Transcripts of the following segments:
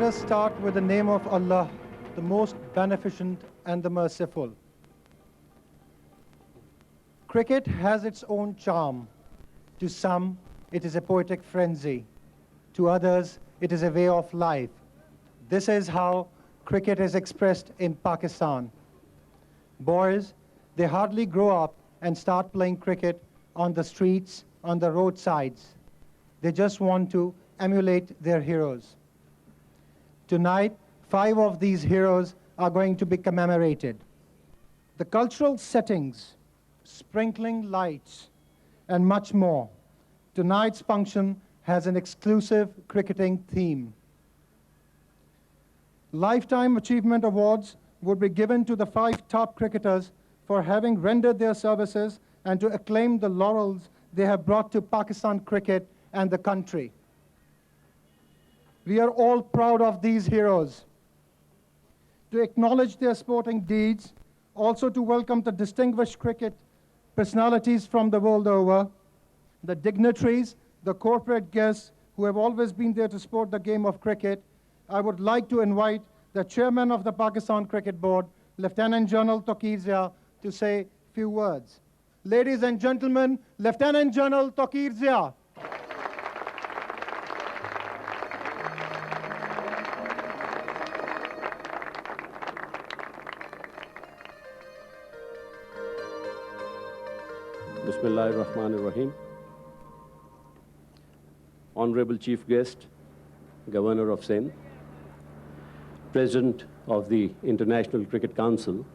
us start with the name of Allah, the most beneficent and the merciful. Cricket has its own charm. To some, it is a poetic frenzy. To others, it is a way of life. This is how cricket is expressed in Pakistan. Boys, they hardly grow up and start playing cricket on the streets, on the roadsides. They just want to emulate their heroes. Tonight, 5 of these heroes are going to be commemorated. The cultural settings, sprinkling lights, and much more. Tonight's function has an exclusive cricketing theme. Lifetime Achievement Awards would be given to the 5 top cricketers for having rendered their services and to acclaim the laurels they have brought to Pakistan cricket and the country. We are all proud of these heroes. To acknowledge their sporting deeds, also to welcome the distinguished cricket personalities from the world over, the dignitaries, the corporate guests who have always been there to support the game of cricket, I would like to invite the chairman of the Pakistan Cricket Board, Lieutenant General Taqir Zia, to say a few words. Ladies and gentlemen, Lieutenant General Taqir Zia. Bismillahirrahmanirrahim. Honorable Chief Guest, Governor of Sindh, President of the International Cricket Council,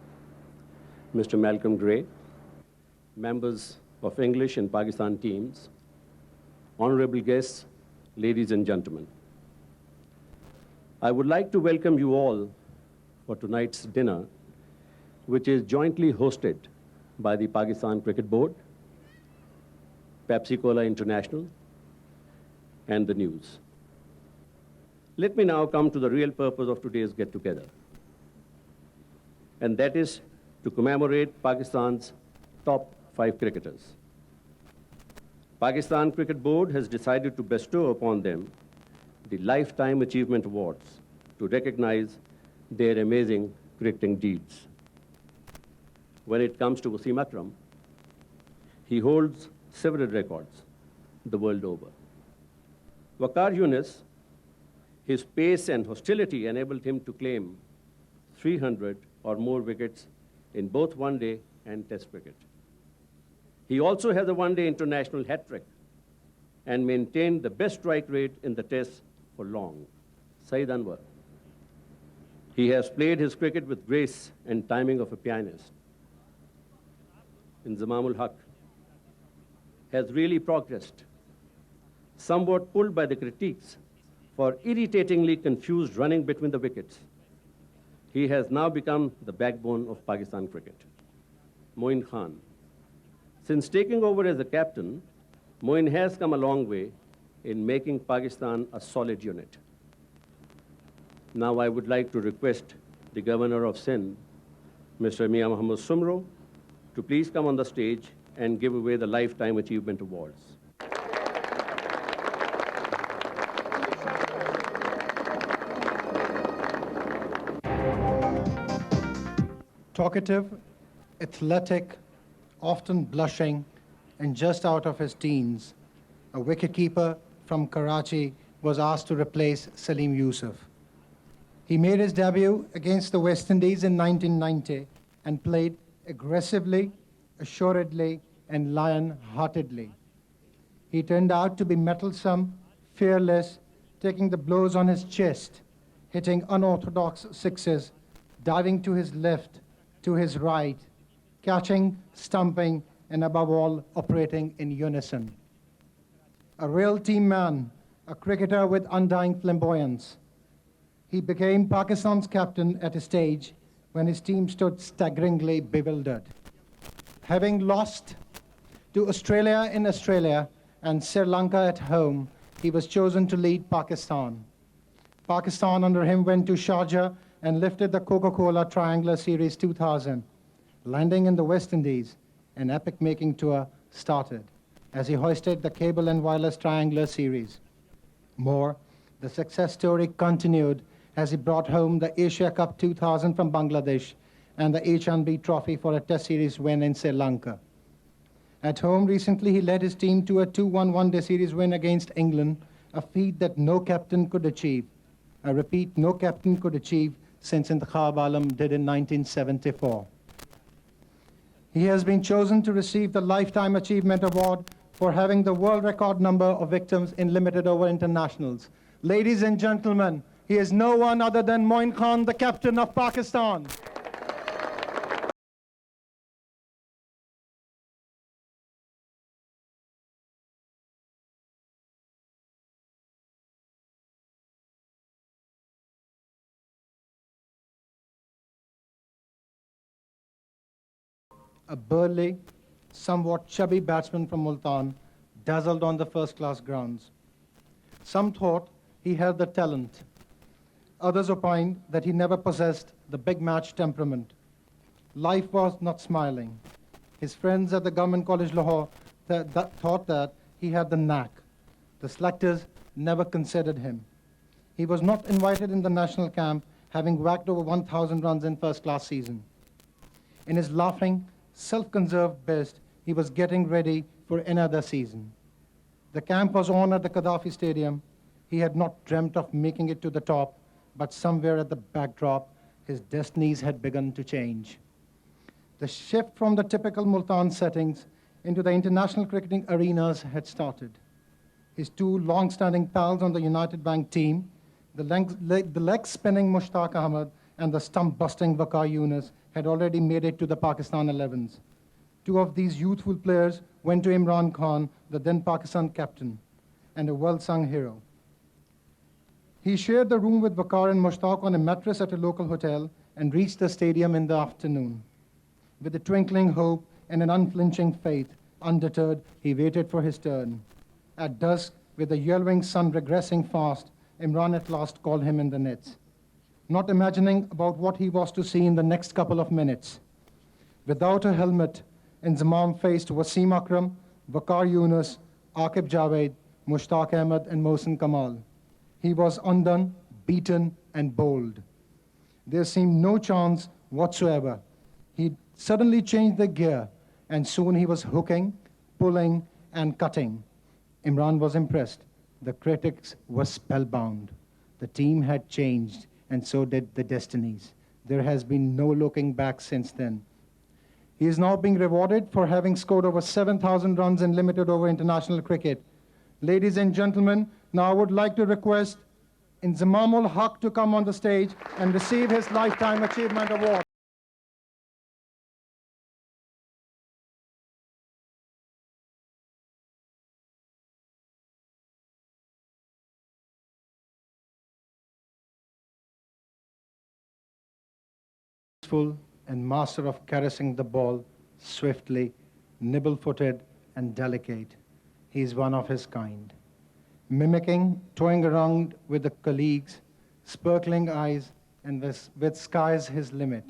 Mr. Malcolm Gray, members of English and Pakistan teams, honorable guests, ladies and gentlemen. I would like to welcome you all for tonight's dinner, which is jointly hosted by the Pakistan Cricket Board, Pepsi Cola International, and the news. Let me now come to the real purpose of today's get-together, and that is to commemorate Pakistan's top 5 cricketers. Pakistan Cricket Board has decided to bestow upon them the Lifetime Achievement Awards to recognize their amazing cricketing deeds. When it comes to Wasim Akram, he holds several records the world over. Waqar Younis, his pace and hostility enabled him to claim 300 or more wickets in both one-day and test cricket. He also has a one-day international hat-trick and maintained the best strike rate in the test for long, Saeed Anwar. He has played his cricket with grace and timing of a pianist. Inzamam ul Haq has really progressed, somewhat pulled by the critiques for irritatingly confused running between the wickets. He has now become the backbone of Pakistan cricket. Moin Khan. Since taking over as the captain, Moin has come a long way in making Pakistan a solid unit. Now I would like to request the Governor of Sindh, Mr. Mian Mohammad Sumro, to please come on the stage and give away the Lifetime Achievement Awards. Talkative, athletic, often blushing, and just out of his teens, a wicketkeeper from Karachi was asked to replace Salim Yusuf. He made his debut against the West Indies in 1990 and played aggressively, assuredly, and lion-heartedly. He turned out to be mettlesome, fearless, taking the blows on his chest, hitting unorthodox sixes, diving to his left, to his right, catching, stumping, and above all, operating in unison. A real team man, a cricketer with undying flamboyance. He became Pakistan's captain at a stage when his team stood staggeringly bewildered. Having lost to Australia in Australia and Sri Lanka at home, he was chosen to lead Pakistan. Pakistan under him went to Sharjah and lifted the Coca-Cola Triangular Series 2000. Landing in the West Indies, an epic-making tour started as he hoisted the Cable and Wireless Triangular Series. More, the success story continued as he brought home the Asia Cup 2000 from Bangladesh and the H&B Trophy for a Test series win in Sri Lanka. At home recently, he led his team to a 2-1 one-day series win against England, a feat that no captain could achieve. I repeat, no captain could achieve since Intikhab Alam did in 1974. He has been chosen to receive the Lifetime Achievement Award for having the world record number of victims in limited over internationals. Ladies and gentlemen, he is no one other than Moin Khan, the captain of Pakistan. A burly, somewhat chubby batsman from Multan, dazzled on the first-class grounds. Some thought he had the talent. Others opined that he never possessed the big match temperament. Life was not smiling. His friends at the Government College Lahore thought that he had the knack. The selectors never considered him. He was not invited in the national camp, having whacked over 1,000 runs in first-class season. In his laughing, self-conserved best, he was getting ready for another season. The camp was on at the Gaddafi Stadium. He had not dreamt of making it to the top, but somewhere at the backdrop, his destinies had begun to change. The shift from the typical Multan settings into the international cricketing arenas had started. His two long-standing pals on the United Bank team, the leg-spinning Mushtaq Ahmed and the stump-busting Waqar Younis, had already made it to the Pakistan 11s. Two of these youthful players went to Imran Khan, the then Pakistan captain, and a well-sung hero. He shared the room with Waqar and Mushtaq on a mattress at a local hotel and reached the stadium in the afternoon. With a twinkling hope and an unflinching faith, undeterred, he waited for his turn. At dusk, with the yellowing sun regressing fast, Imran at last called him in the nets, not imagining about what he was to see in the next couple of minutes. Without a helmet, Inzamam faced Wasim Akram, Waqar Younis, Aqib Javed, Mushtaq Ahmed, and Mohsin Kamal. He was undone, beaten, and bold. There seemed no chance whatsoever. He suddenly changed the gear, and soon he was hooking, pulling, and cutting. Imran was impressed. The critics were spellbound. The team had changed, and so did the destinies. There has been no looking back since then. He is now being rewarded for having scored over 7,000 runs in limited over international cricket. Ladies and gentlemen, now I would like to request Inzamam ul Haq to come on the stage and receive his Lifetime Achievement Award. And master of caressing the ball swiftly, nibble-footed and delicate. He is one of his kind. Mimicking, toying around with the colleagues, sparkling eyes, and with skies his limit.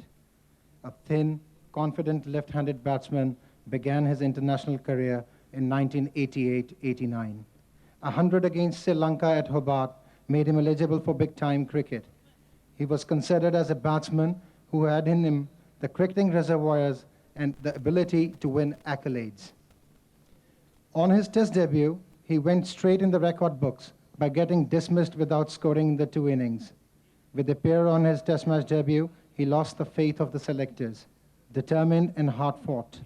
A thin, confident left-handed batsman began his international career in 1988-89. 100 against Sri Lanka at Hobart made him eligible for big-time cricket. He was considered as a batsman who had in him the cricketing reservoirs and the ability to win accolades. On his test debut, he went straight in the record books by getting dismissed without scoring in the 2 innings. With a pair on his test match debut, he lost the faith of the selectors. Determined and hard-fought,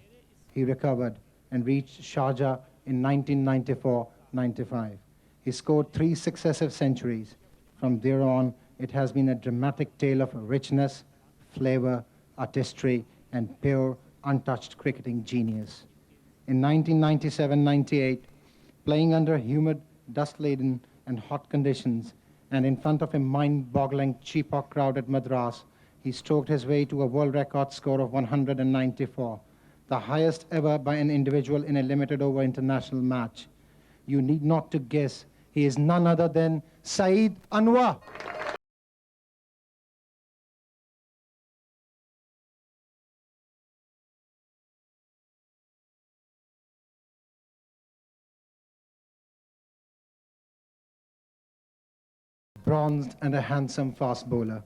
he recovered and reached Sharjah in 1994-95. He scored 3 successive centuries. From there on, it has been a dramatic tale of richness, flavor, artistry, and pure, untouched cricketing genius. In 1997-98, playing under humid, dust-laden, and hot conditions, and in front of a mind-boggling Chepauk crowd at Madras, he stroked his way to a world record score of 194, the highest ever by an individual in a limited over international match. You need not to guess, he is none other than Saeed Anwar. bronzed and a handsome fast bowler.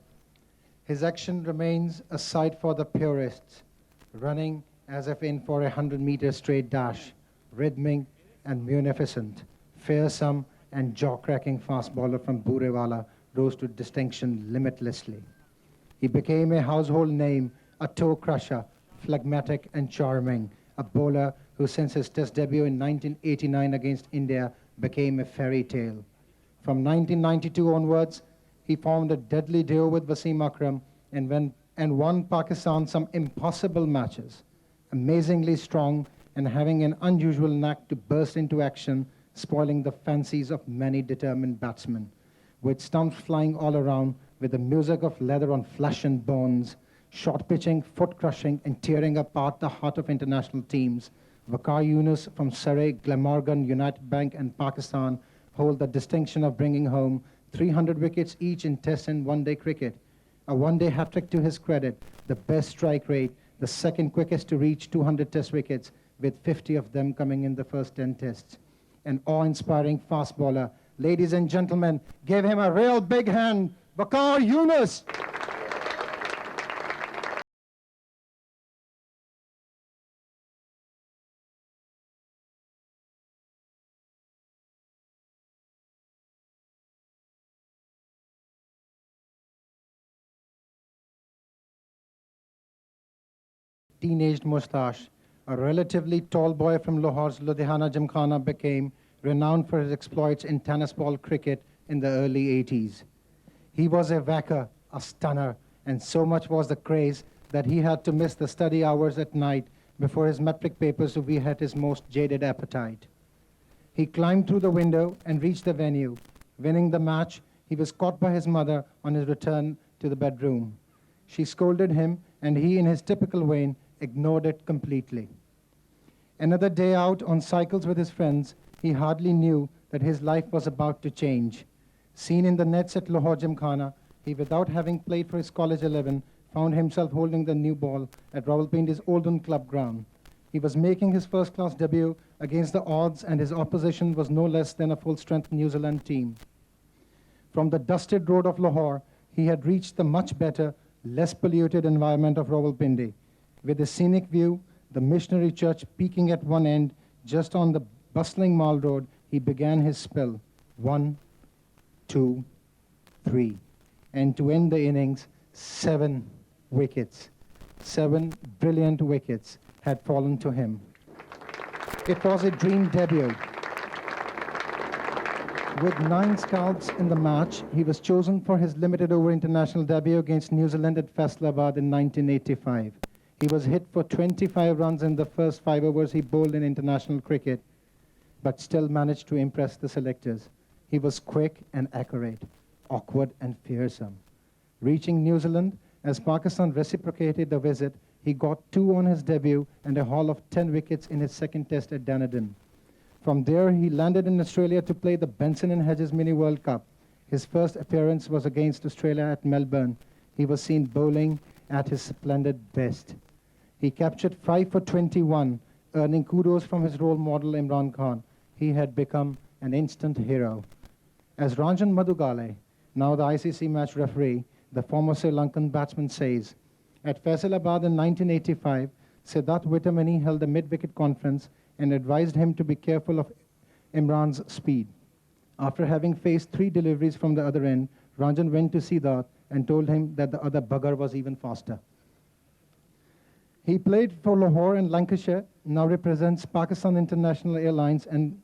His action remains a sight for the purists, running as if in for 100-meter straight dash, rhythmic and munificent, fearsome and jaw-cracking fast bowler from Burewala rose to distinction limitlessly. He became a household name, a toe crusher, phlegmatic and charming, a bowler who since his test debut in 1989 against India became a fairy tale. From 1992 onwards, he formed a deadly duo with Wasim Akram and won Pakistan some impossible matches. Amazingly strong and having an unusual knack to burst into action, spoiling the fancies of many determined batsmen. With stumps flying all around, with the music of leather on flesh and bones, short pitching, foot crushing, and tearing apart the heart of international teams, Waqar Younis from Surrey, Glamorgan, United Bank, and Pakistan hold the distinction of bringing home 300 wickets each in Test and one-day cricket. A one-day hat-trick to his credit, the best strike rate, the second quickest to reach 200 Test wickets, with 50 of them coming in the first 10 Tests. An awe-inspiring fast bowler. Ladies and gentlemen, give him a real big hand, Waqar Younis. Teenaged moustache, a relatively tall boy from Lahore's Ludhiana Gymkhana became renowned for his exploits in tennis ball cricket in the early 80s. He was a whacker, a stunner, and so much was the craze that he had to miss the study hours at night before his metric papers to be at his most jaded appetite. He climbed through the window and reached the venue. Winning the match, he was caught by his mother on his return to the bedroom. She scolded him, and he, in his typical vein, ignored it completely. Another day out on cycles with his friends, he hardly knew that his life was about to change. Seen in the nets at Lahore Gymkhana, he, without having played for his college 11, found himself holding the new ball at Rawalpindi's Oldham Club ground. He was making his first-class debut against the odds, and his opposition was no less than a full-strength New Zealand team. From the dusted road of Lahore, he had reached the much better, less polluted environment of Rawalpindi. With a scenic view, the missionary church peaking at one end, just on the bustling Mall Road, he began his spell. 1, 2, 3. And to end the innings, 7 wickets. 7 brilliant wickets had fallen to him. It was a dream debut. With 9 scalps in the match, he was chosen for his limited over international debut against New Zealand at Faisalabad in 1985. He was hit for 25 runs in the first 5 overs he bowled in international cricket, but still managed to impress the selectors. He was quick and accurate, awkward and fearsome. Reaching New Zealand, as Pakistan reciprocated the visit, he got 2 on his debut and a haul of 10 wickets in his second test at Dunedin. From there, he landed in Australia to play the Benson and Hedges Mini World Cup. His first appearance was against Australia at Melbourne. He was seen bowling at his splendid best. He captured 5 for 21, earning kudos from his role model Imran Khan. He had become an instant hero. As Ranjan Madugale, now the ICC match referee, the former Sri Lankan batsman says, at Faisalabad in 1985, Siddharth Wittamani held a mid-wicket conference and advised him to be careful of Imran's speed. After having faced 3 deliveries from the other end, Ranjan went to Siddharth and told him that the other bugger was even faster. He played for Lahore and Lancashire, now represents Pakistan International Airlines, and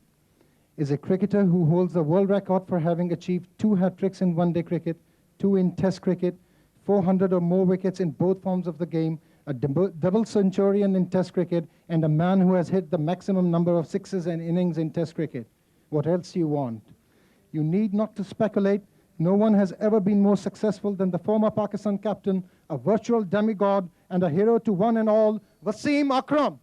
is a cricketer who holds the world record for having achieved 2 hat-tricks in one-day cricket, 2 in Test cricket, 400 or more wickets in both forms of the game, a double centurion in Test cricket, and a man who has hit the maximum number of sixes and innings in Test cricket. What else do you want? You need not to speculate. No one has ever been more successful than the former Pakistan captain, a virtual demigod and a hero to one and all, Wasim Akram.